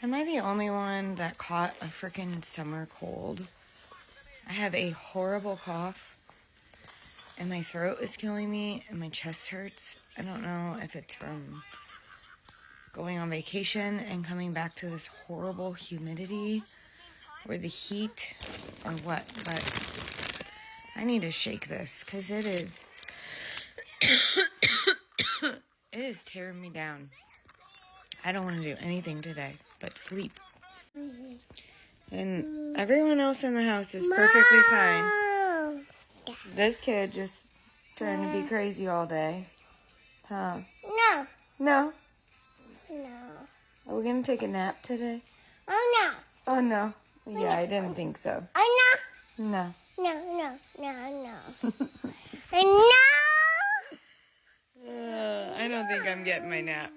Am I the only one that caught a freaking summer cold? I have a horrible cough, and my throat is killing me, and my chest hurts. I don't know if it's from going on vacation and coming back to this horrible humidity or the heat or what, but I need to shake this because it is tearing me down. I don't want to do anything today but sleep. And everyone else in the house is perfectly fine. This kid just trying to be crazy all day. Huh? No. No? No. Are we going to take a nap today? Oh, Oh, no. Yeah, I didn't think so. no. Oh, no. No. No. No. I don't think I'm getting my nap.